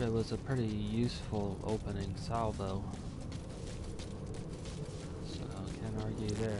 But it was a pretty useful opening salvo, so can't argue there.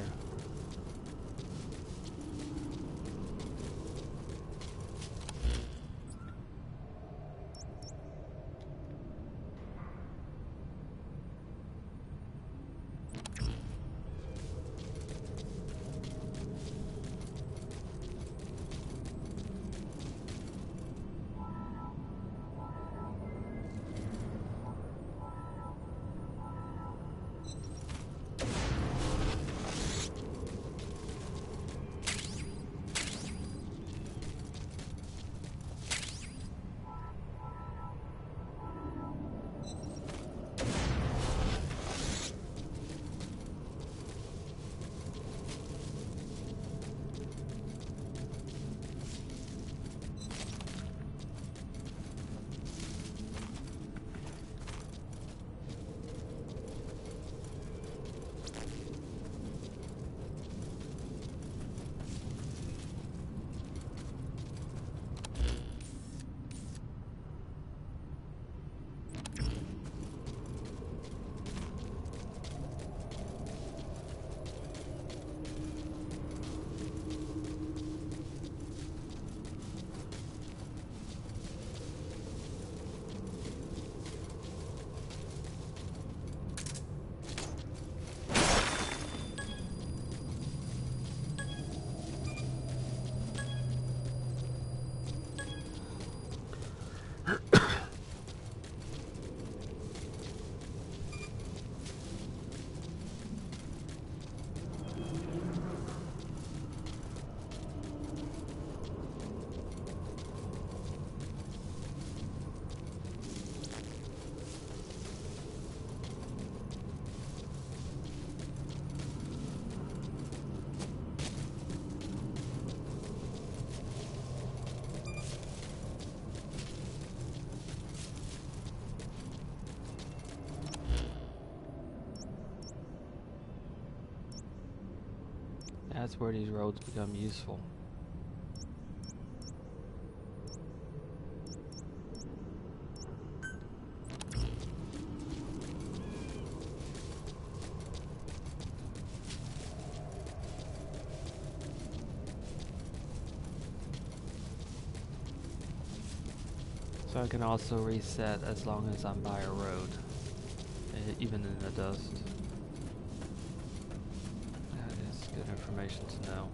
That's where these roads become useful. So I can also reset as long as I'm by a road, even in the dust. That is good information to know.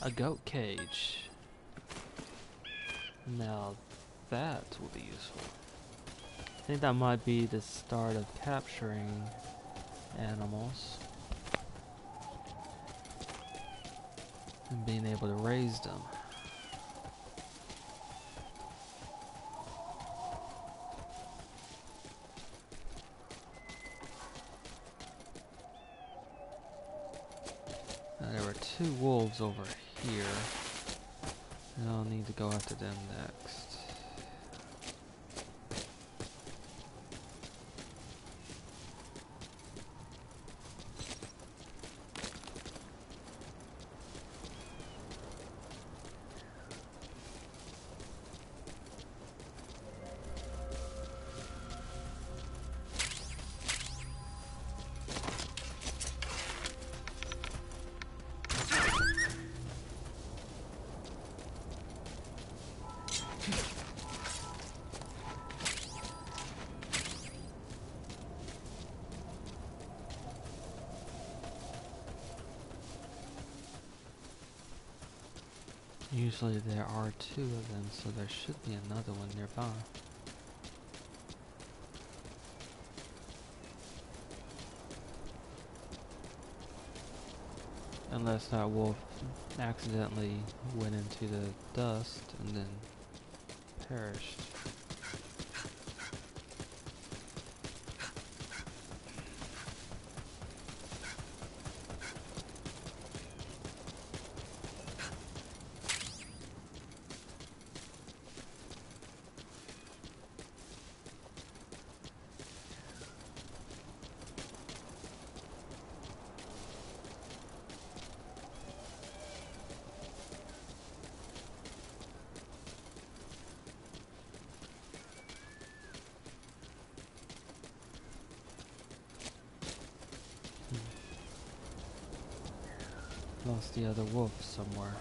A goat cage. Now that will be useful. I think that might be the start of capturing animals and being able to raise them. Now there were 2 wolves over here. And I'll need to go after them next. Usually there are 2 of them, so there should be another one nearby. Unless that wolf accidentally went into the dust and then perished. Lost the other wolf somewhere.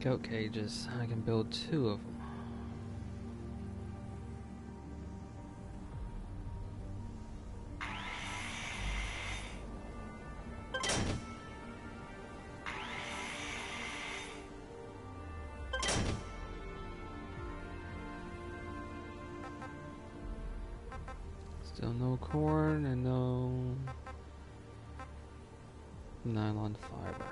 Goat cages. I can build 2 of them. Still no corn and no nylon fiber.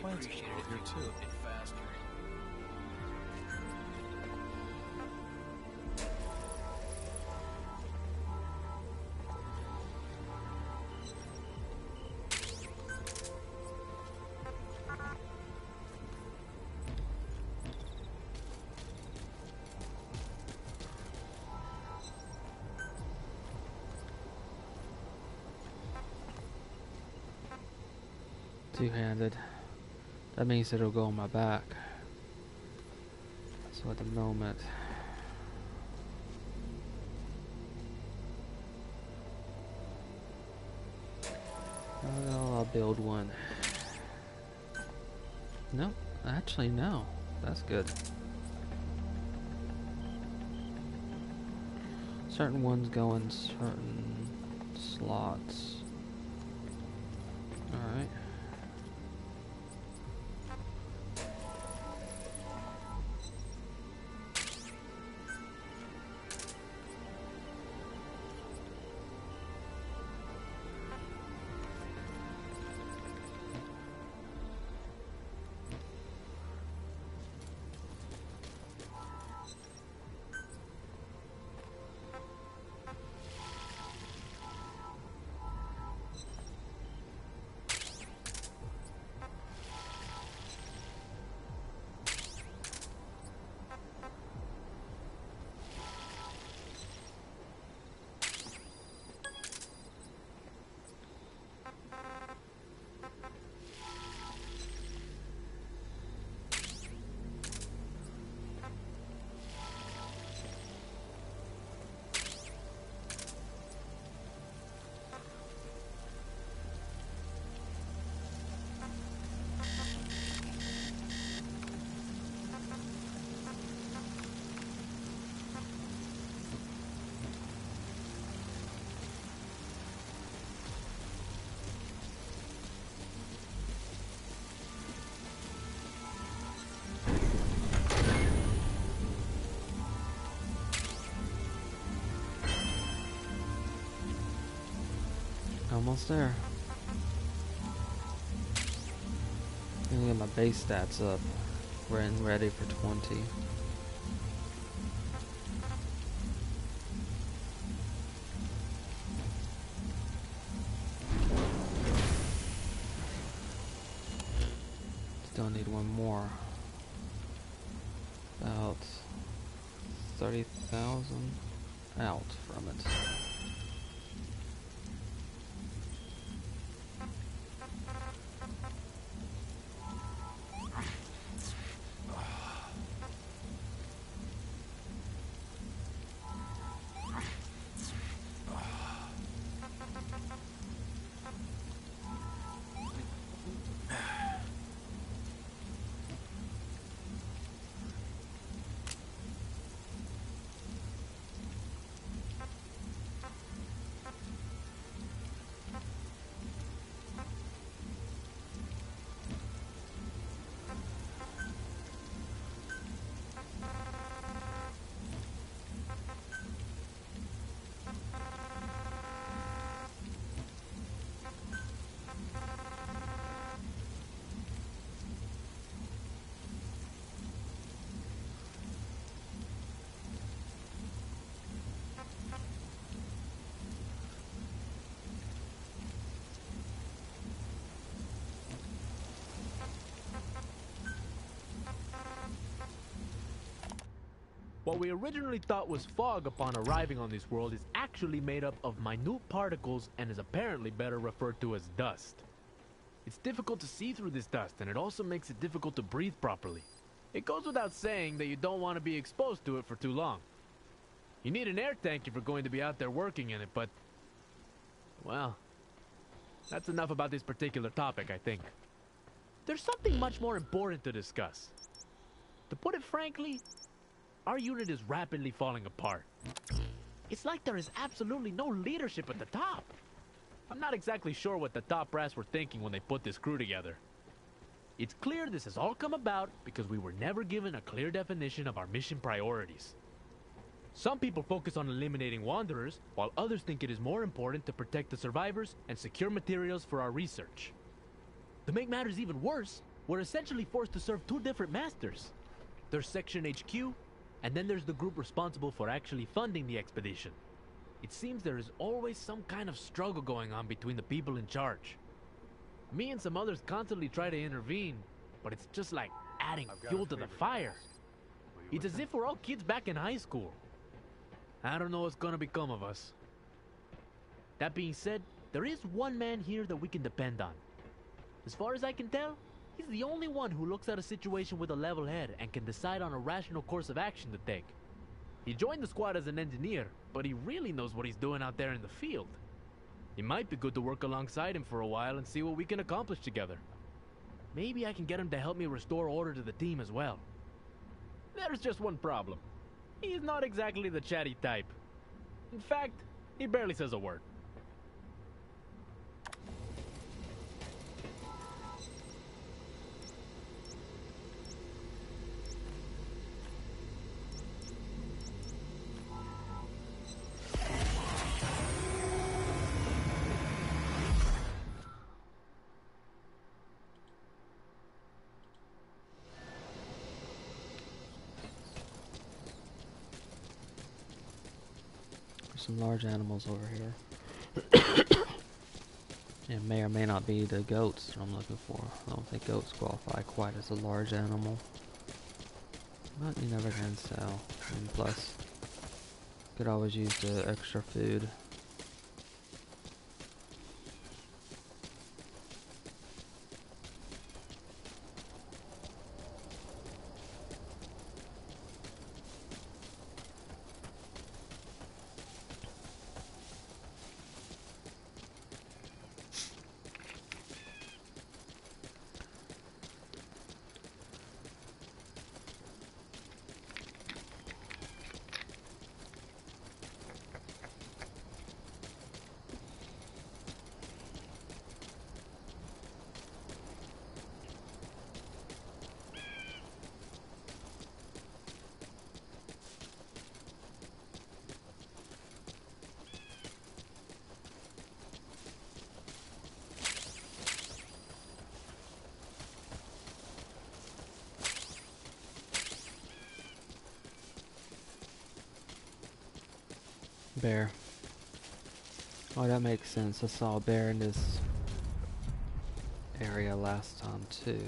Appreciate it here too. It faster. Two-handed. That means it'll go on my back. So at the moment, I'll build one. No, actually no. That's good. Certain ones go in certain slots. Alright. Almost there. I'm gonna get my base stats up. We're in ready for 20. Still need one more. About 30,000 out from it. What we originally thought was fog upon arriving on this world is actually made up of minute particles and is apparently better referred to as dust. It's difficult to see through this dust, and it also makes it difficult to breathe properly. It goes without saying that you don't want to be exposed to it for too long. You need an air tank if you're going to be out there working in it, but... well, that's enough about this particular topic, I think. There's something much more important to discuss. To put it frankly, our unit is rapidly falling apart. It's like there is absolutely no leadership at the top. I'm not exactly sure what the top brass were thinking when they put this crew together. It's clear this has all come about because we were never given a clear definition of our mission priorities. Some people focus on eliminating wanderers, while others think it is more important to protect the survivors and secure materials for our research. To make matters even worse, we're essentially forced to serve two different masters. There's Section HQ, and then there's the group responsible for actually funding the expedition. It seems there is always some kind of struggle going on between the people in charge. Me and some others constantly try to intervene, but it's just like adding fuel to the fire. It's as if we're all kids back in high school. I don't know what's gonna become of us. That being said, there is one man here that we can depend on. As far as I can tell, he's the only one who looks at a situation with a level head and can decide on a rational course of action to take. He joined the squad as an engineer, but he really knows what he's doing out there in the field. It might be good to work alongside him for a while and see what we can accomplish together. Maybe I can get him to help me restore order to the team as well. There's just one problem. He's not exactly the chatty type. In fact, he barely says a word. Some large animals over here. It may or may not be the goats that I'm looking for. I don't think goats qualify quite as a large animal. But you never can tell. And plus, could always use the extra food. Bear. Oh, that makes sense. I saw a bear in this area last time too.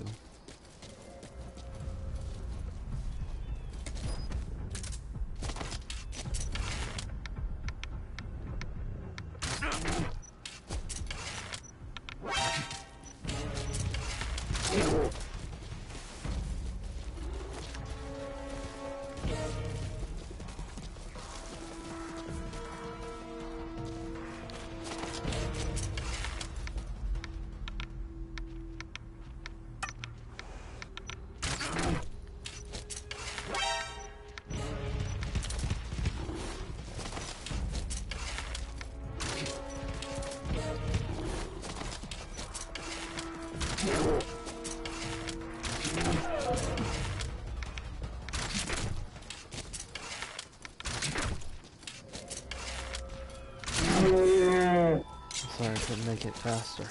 Sorry, I couldn't make it faster.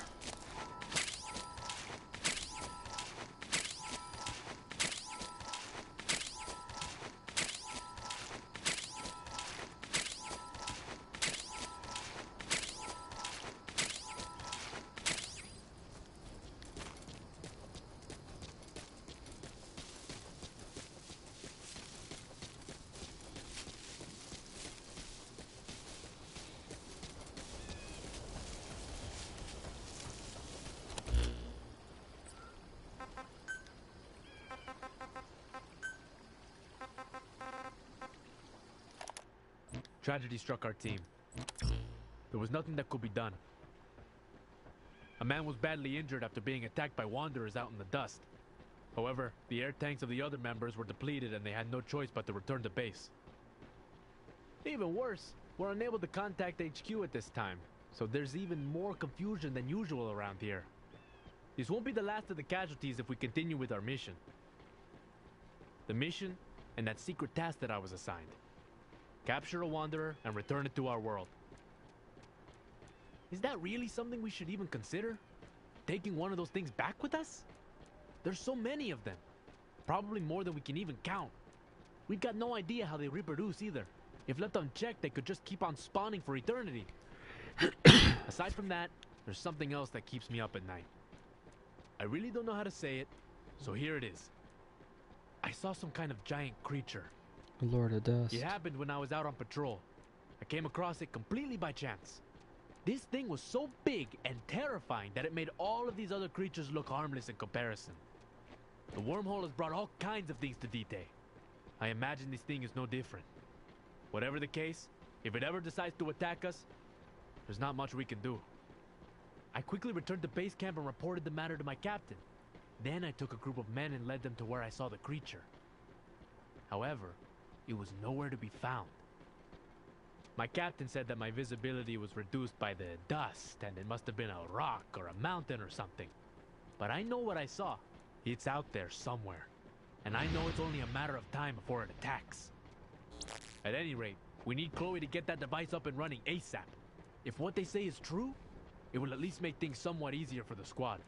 Tragedy struck our team. There was nothing that could be done. A man was badly injured after being attacked by wanderers out in the dust. However, the air tanks of the other members were depleted and they had no choice but to return to base. Even worse, we're unable to contact HQ at this time, so there's even more confusion than usual around here. This won't be the last of the casualties if we continue with our mission. The mission and that secret task that I was assigned. Capture a wanderer and return it to our world. Is that really something we should even consider? Taking one of those things back with us? There's so many of them. Probably more than we can even count. We've got no idea how they reproduce either. If left unchecked, they could just keep on spawning for eternity. Aside from that, there's something else that keeps me up at night. I really don't know how to say it, so here it is. I saw some kind of giant creature. The Lord of Dust. It happened when I was out on patrol. I came across it completely by chance. This thing was so big and terrifying that it made all of these other creatures look harmless in comparison. The wormhole has brought all kinds of things to DITE. I imagine this thing is no different. Whatever the case, if it ever decides to attack us, there's not much we can do. I quickly returned to base camp and reported the matter to my captain. Then I took a group of men and led them to where I saw the creature. However, it was nowhere to be found. My captain said that my visibility was reduced by the dust, and it must have been a rock or a mountain or something. But I know what I saw. It's out there somewhere. And I know it's only a matter of time before it attacks. At any rate, we need Chloe to get that device up and running ASAP. If what they say is true, it will at least make things somewhat easier for the squad.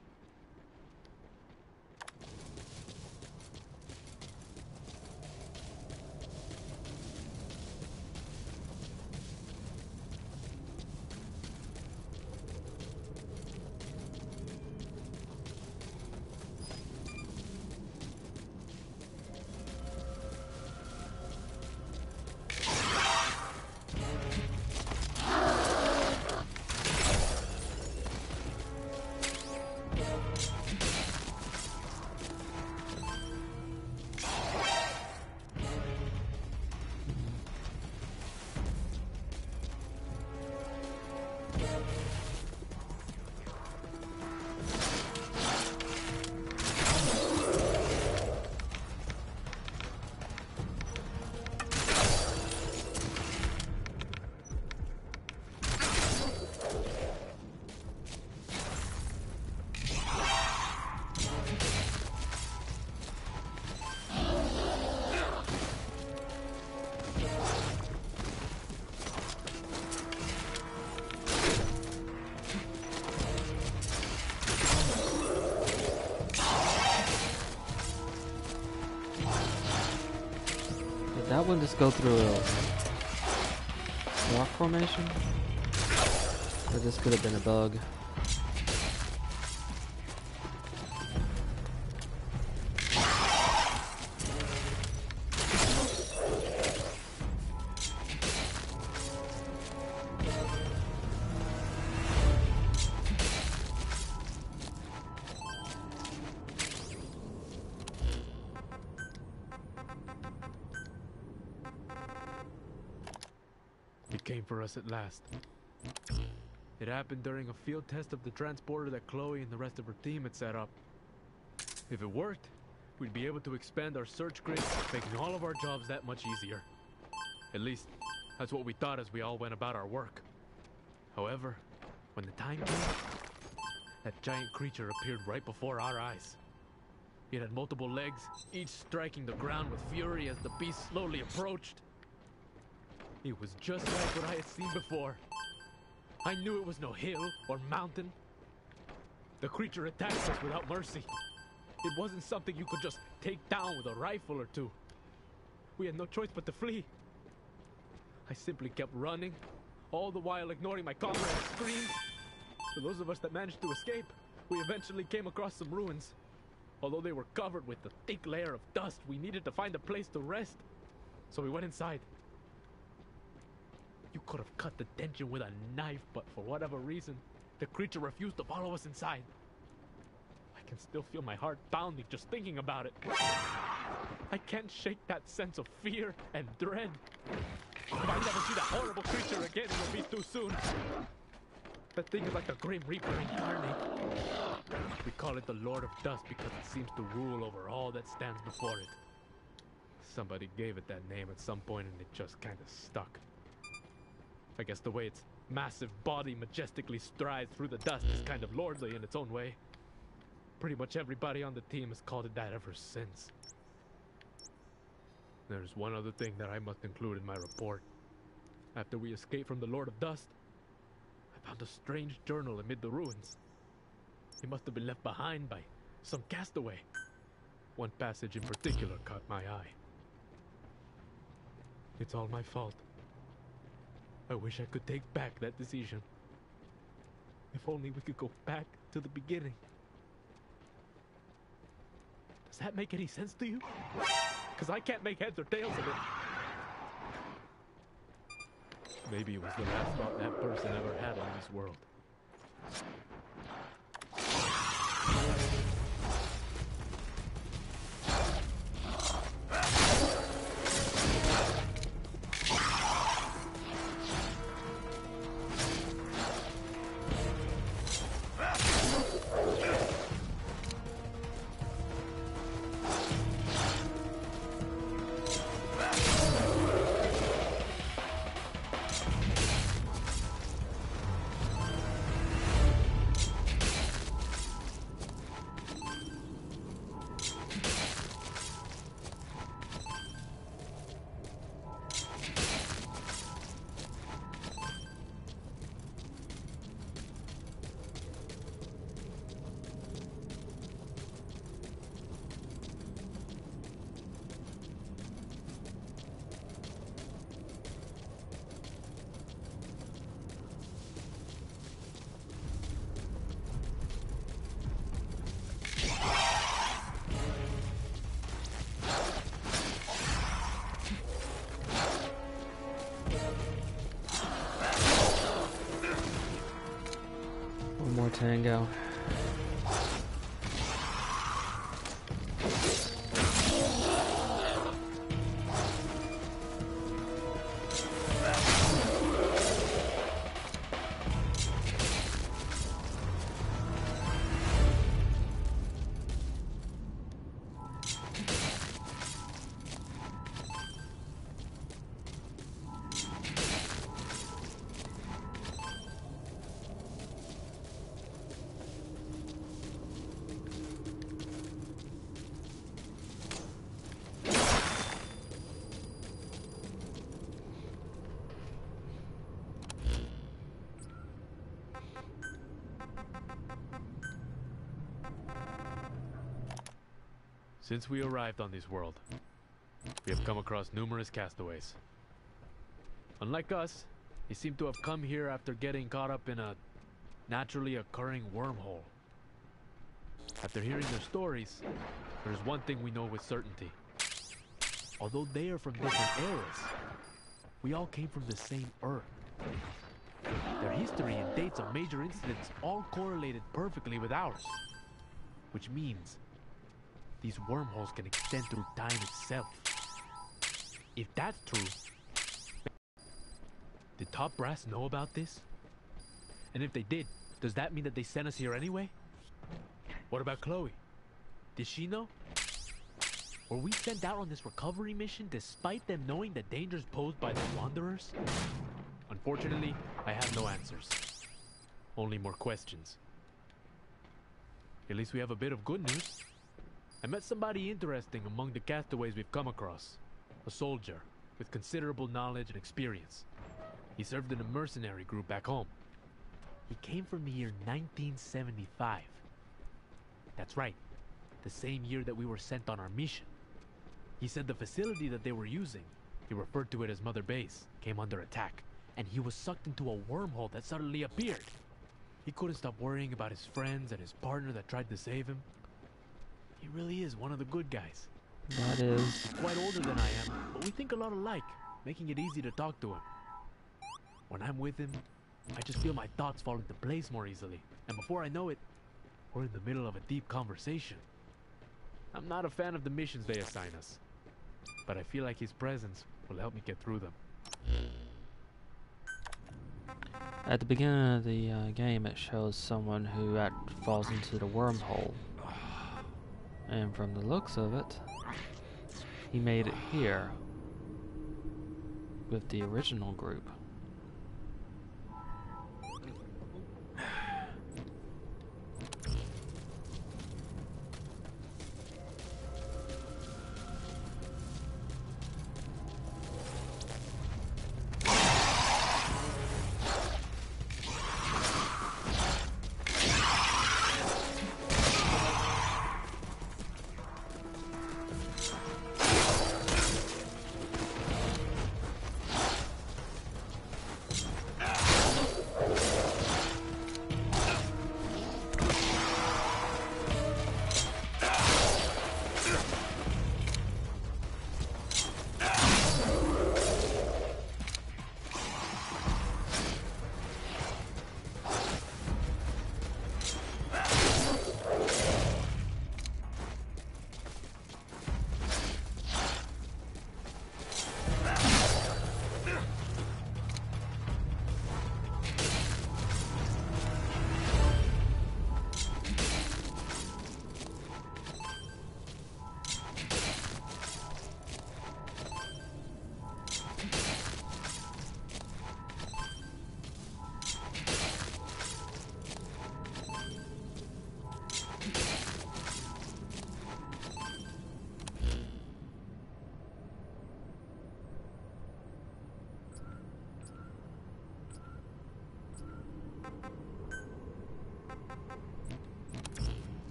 That one just go through a rock formation? Or this could have been a bug. It came for us at last. It happened during a field test of the transporter that Chloe and the rest of her team had set up. If it worked, we'd be able to expand our search grid, making all of our jobs that much easier. At least, that's what we thought as we all went about our work. However, when the time came, that giant creature appeared right before our eyes. It had multiple legs, each striking the ground with fury as the beast slowly approached. It was just like what I had seen before. I knew it was no hill or mountain. The creature attacked us without mercy. It wasn't something you could just take down with a rifle or two. We had no choice but to flee. I simply kept running, all the while ignoring my comrades' screams. For those of us that managed to escape, we eventually came across some ruins. Although they were covered with a thick layer of dust, we needed to find a place to rest. So we went inside. You could have cut the tension with a knife, but for whatever reason, the creature refused to follow us inside. I can still feel my heart pounding just thinking about it. I can't shake that sense of fear and dread. If I never see that horrible creature again, it'll be too soon. That thing is like the Grim Reaper incarnate. We call it the Lord of Dust because it seems to rule over all that stands before it. Somebody gave it that name at some point and it just kind of stuck. I guess the way its massive body majestically strides through the dust is kind of lordly in its own way. Pretty much everybody on the team has called it that ever since. There's one other thing that I must include in my report. After we escaped from the Lord of Dust, I found a strange journal amid the ruins. It must have been left behind by some castaway. One passage in particular caught my eye. It's all my fault. I wish I could take back that decision. If only we could go back to the beginning. Does that make any sense to you? Because I can't make heads or tails of it. Maybe it was the last thought that person ever had on this world. One more tango. Since we arrived on this world, we have come across numerous castaways. Unlike us, they seem to have come here after getting caught up in a naturally occurring wormhole. After hearing their stories, there's one thing we know with certainty. Although they are from different eras, we all came from the same Earth. Their history and dates of major incidents all correlated perfectly with ours. Which means these wormholes can extend through time itself. If that's true, did Top Brass know about this? And if they did, does that mean that they sent us here anyway? What about Chloe? Did she know? Were we sent out on this recovery mission despite them knowing the dangers posed by the Wanderers? Unfortunately, I have no answers. Only more questions. At least we have a bit of good news. I met somebody interesting among the castaways we've come across. A soldier with considerable knowledge and experience. He served in a mercenary group back home. He came from the year 1975. That's right, the same year that we were sent on our mission. He said the facility that they were using, he referred to it as Mother Base, came under attack, and he was sucked into a wormhole that suddenly appeared. He couldn't stop worrying about his friends and his partner that tried to save him. He really is one of the good guys. That is. He's quite older than I am, but we think a lot alike, making it easy to talk to him. When I'm with him, I just feel my thoughts fall into place more easily, and before I know it, we're in the middle of a deep conversation. I'm not a fan of the missions they assign us, but I feel like his presence will help me get through them. At the beginning of the game, it shows someone who falls into the wormhole. And from the looks of it, he made it here with the original group.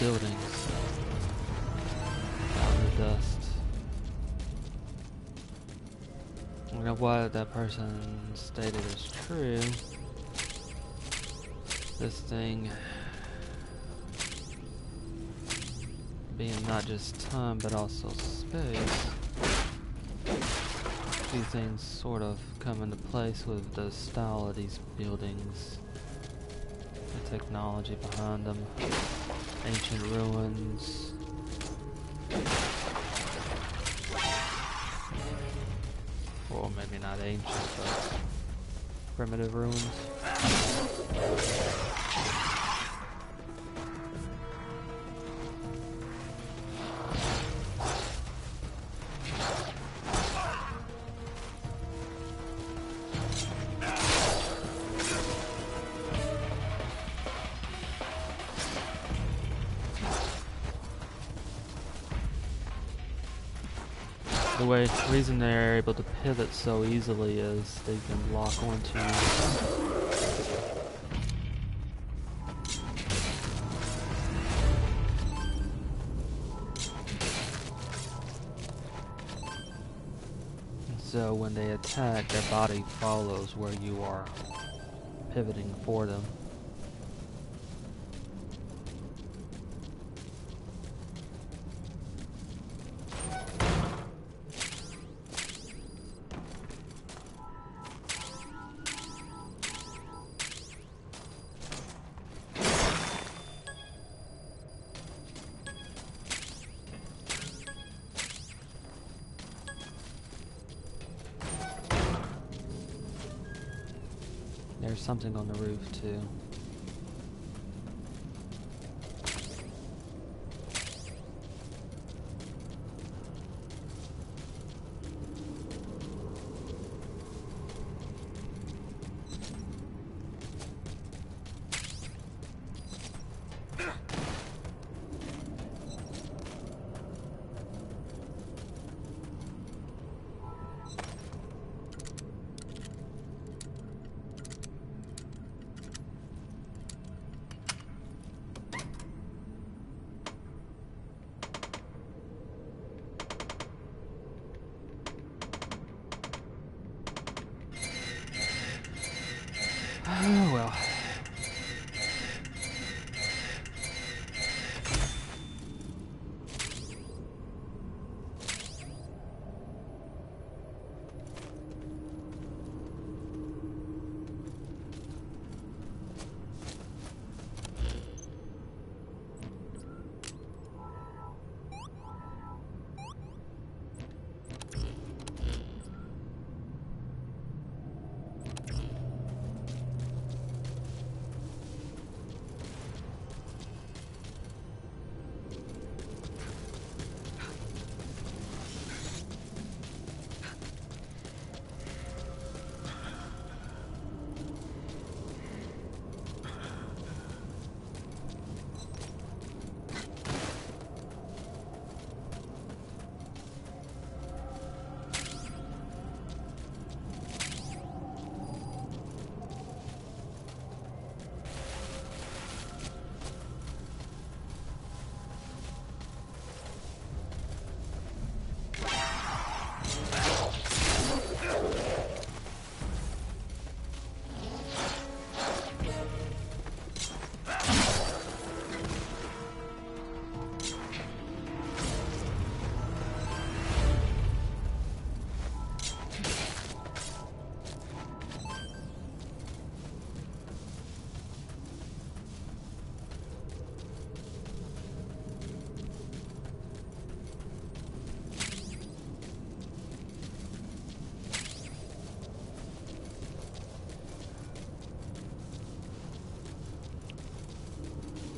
Buildings out of the dust. You know what that person stated is true. This thing being not just time but also space. A few things sort of come into place with the style of these buildings, the technology behind them. Ancient ruins, ancient, but primitive ruins. The reason they're able to pivot so easily is they can lock onto so when they attack, their body follows where you are pivoting for them. There's something on the roof too. Oh well.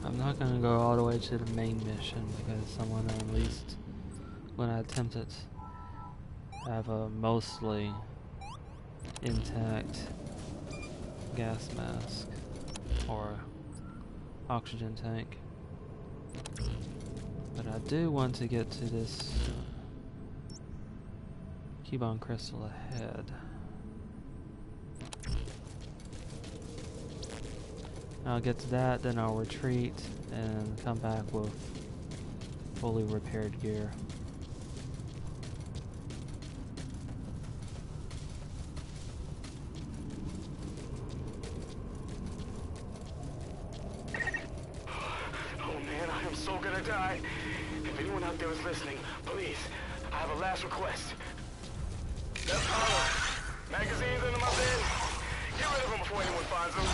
I'm not gonna go all the way to the main mission because someone, at least when I attempt it, have a mostly intact gas mask or oxygen tank. But I do want to get to this Cubone crystal ahead. I'll get to that, then I'll retreat and come back with fully repaired gear. Oh man, I am so gonna die. If anyone out there is listening, please, I have a last request. That's all. Magazines under my bed. Get rid of them before anyone finds them.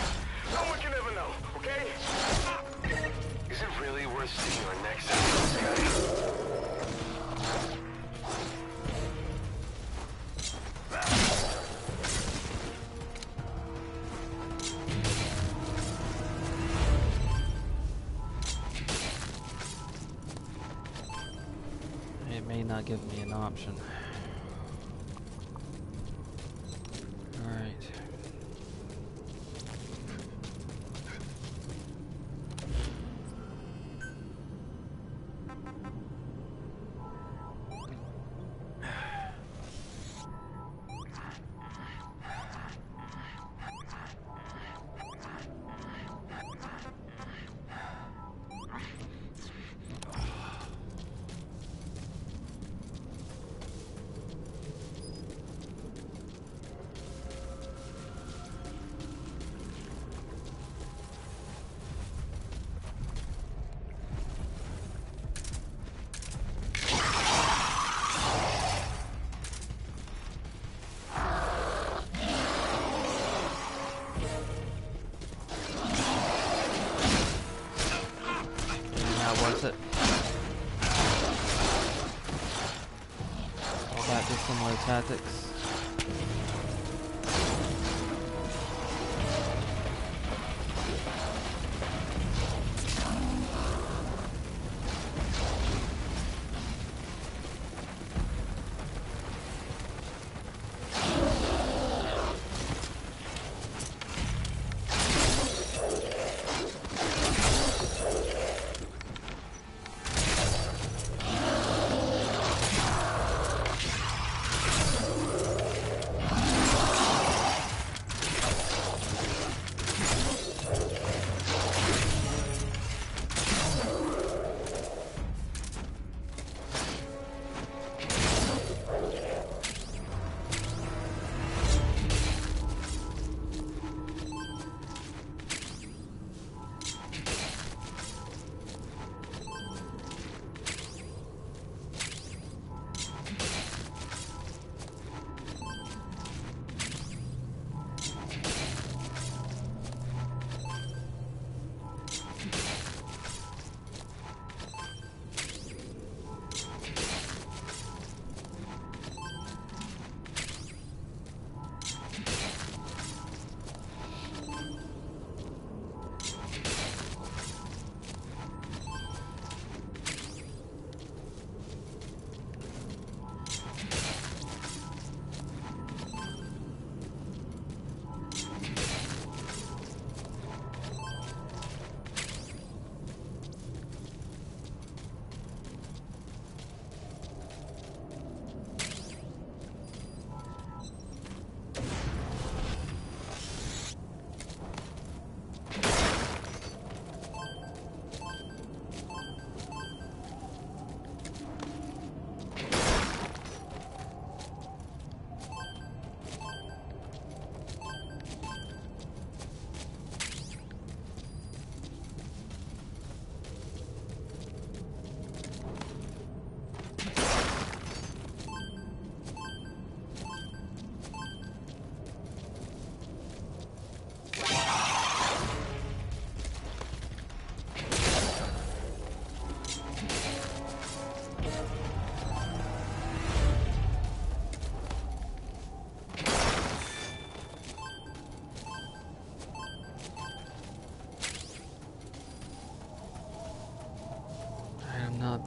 No one can ever know, okay? Is it really worth seeing our necks out of this guy? may not give me an option. Alright. Was it? All back to similar tactics.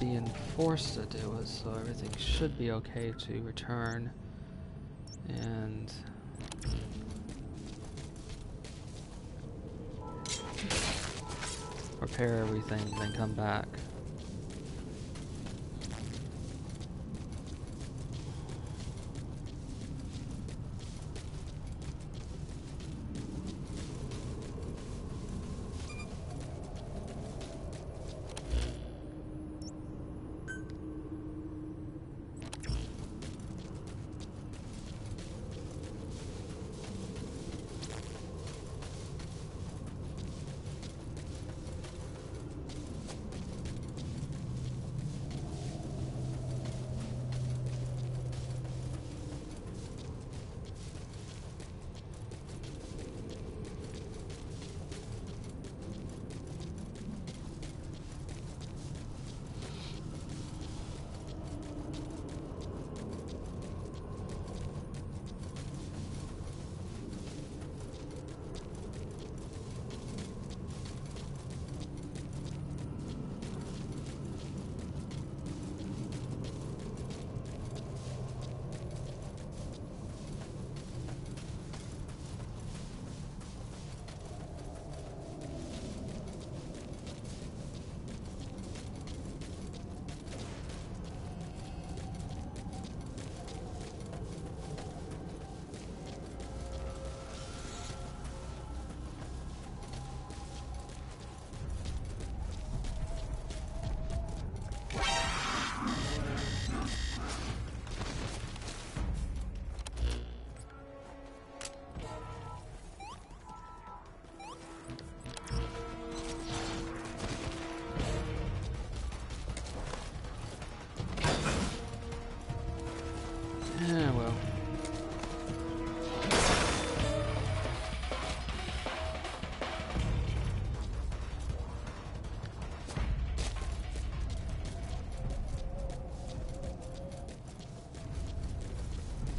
Being forced to do it, so everything should be okay to return and repair everything, then come back.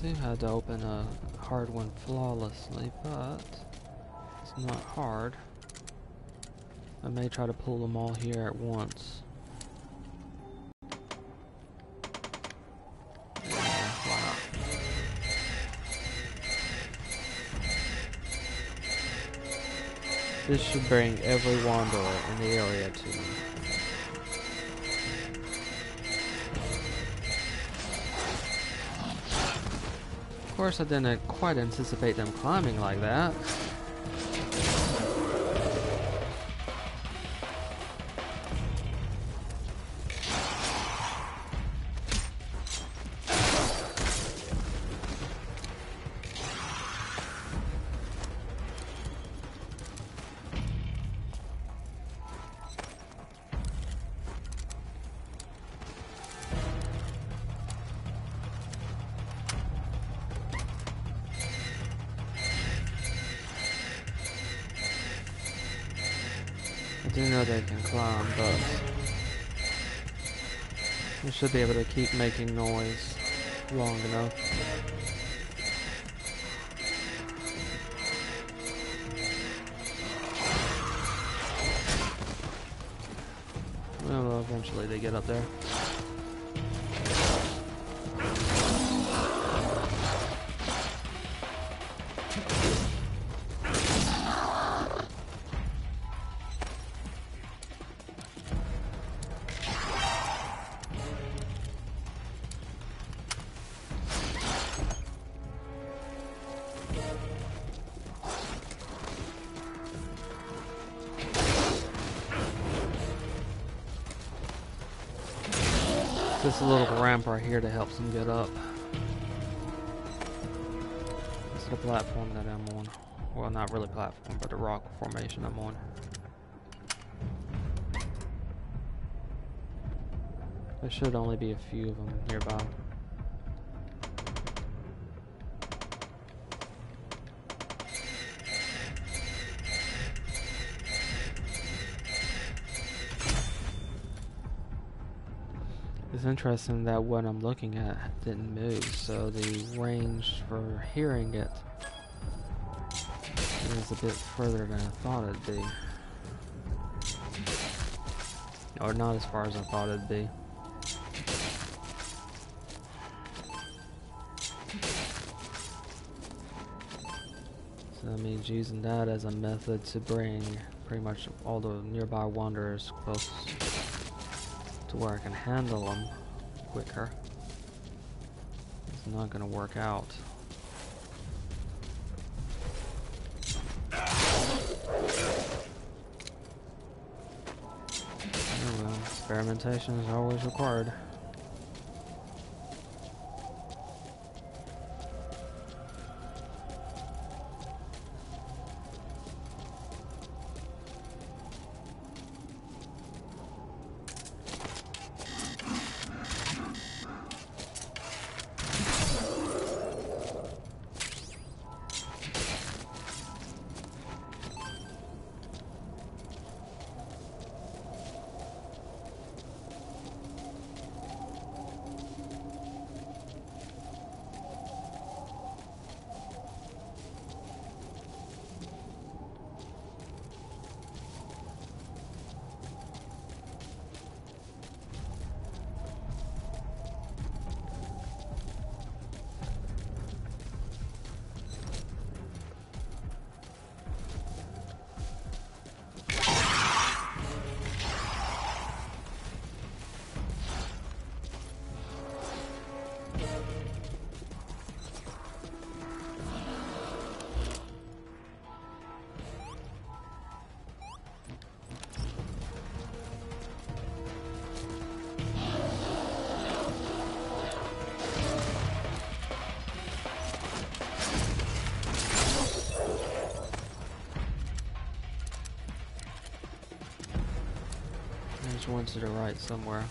do have to open a hard one flawlessly, but it's not hard. I may try to pull them all here at once. Yeah, why not? This should bring every wanderer in the area to me. Of course, I didn't quite anticipate them climbing like that. I do know they can climb, but they should be able to keep making noise long enough. Well, eventually they get up there. This little ramp right here to help them get up. This is the platform that I'm on. Well, not really platform, but the rock formation I'm on. There should only be a few of them nearby. It's interesting that what I'm looking at didn't move, so the range for hearing it is a bit further than I thought it'd be. Or not as far as I thought it'd be. So that means using that as a method to bring pretty much all the nearby wanderers close to where I can handle them quicker. It's not going to work out. Oh well, experimentation is always required. There's one to the right somewhere.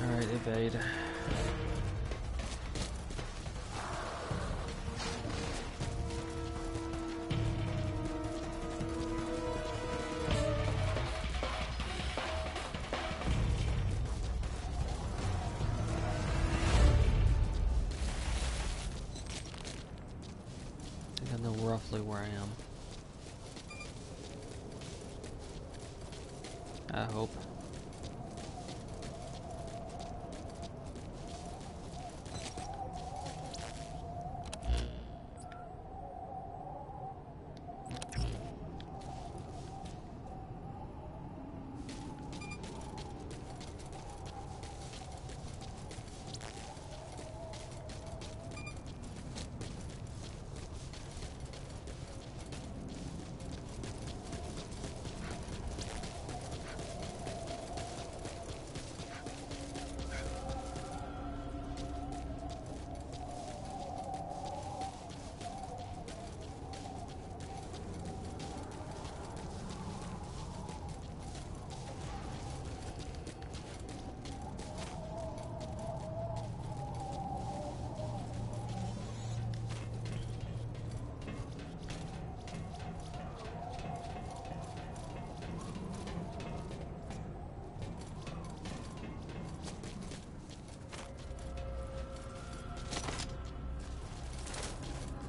Alright, evade. I hope.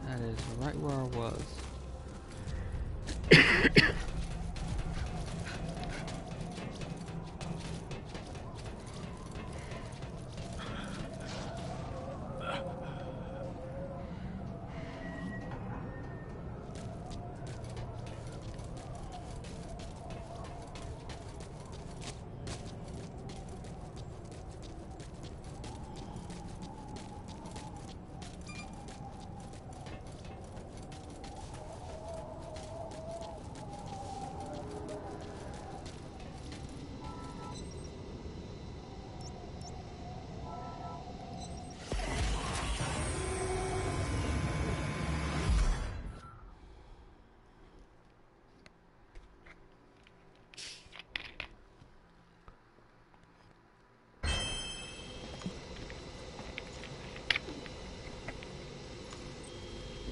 That is right where I was.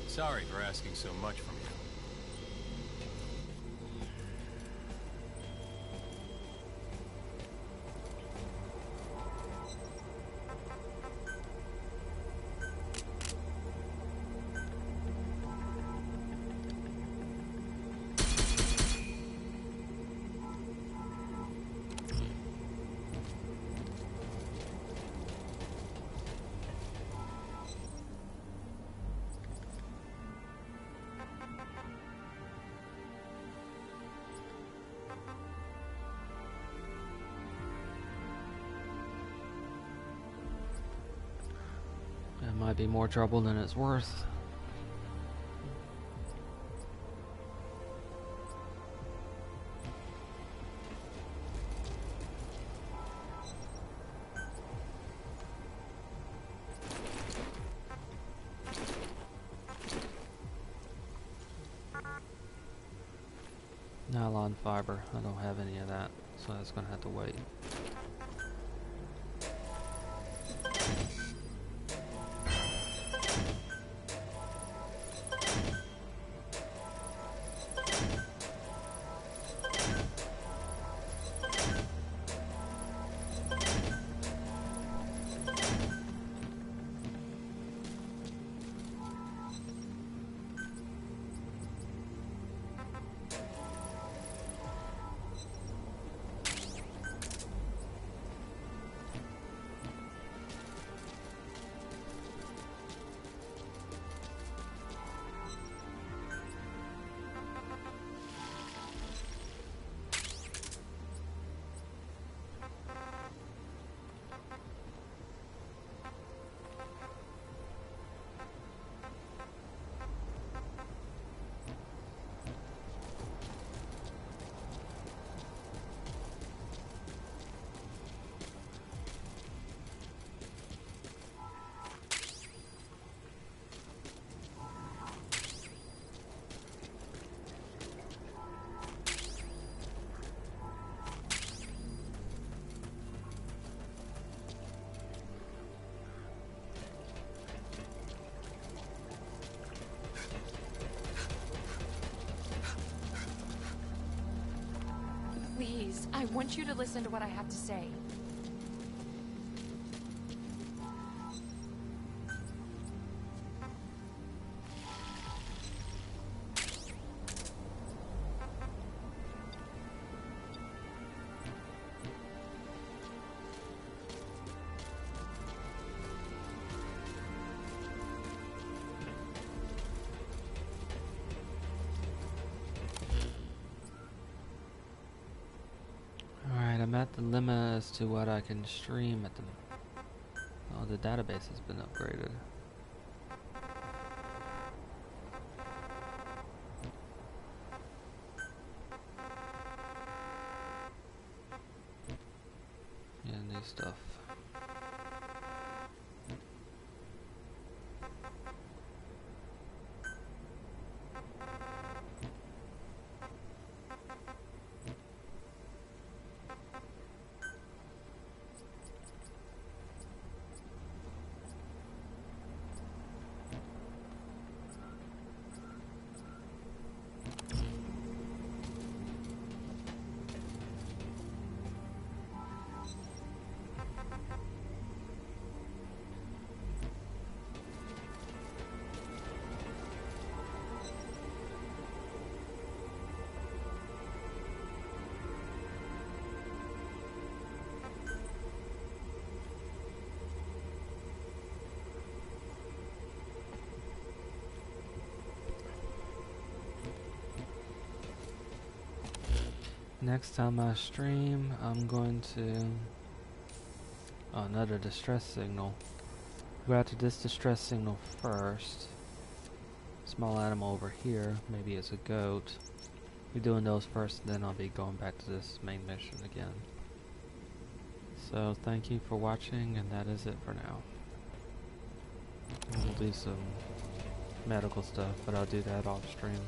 Sorry for asking so much from you. It might be more trouble than it's worth. Nylon fiber. I don't have any of that, so that's gonna have to wait. Please, I want you to listen to what I have to say. at the limit as to what I can stream at the... Oh, the database has been upgraded. Yeah, new stuff. Next time I stream, I'm going to... Oh, another distress signal. Go out to this distress signal first. Small animal over here, maybe it's a goat. We're doing those first, then I'll be going back to this main mission again. So thank you for watching, and that is it for now. We'll do some medical stuff, but I'll do that off stream.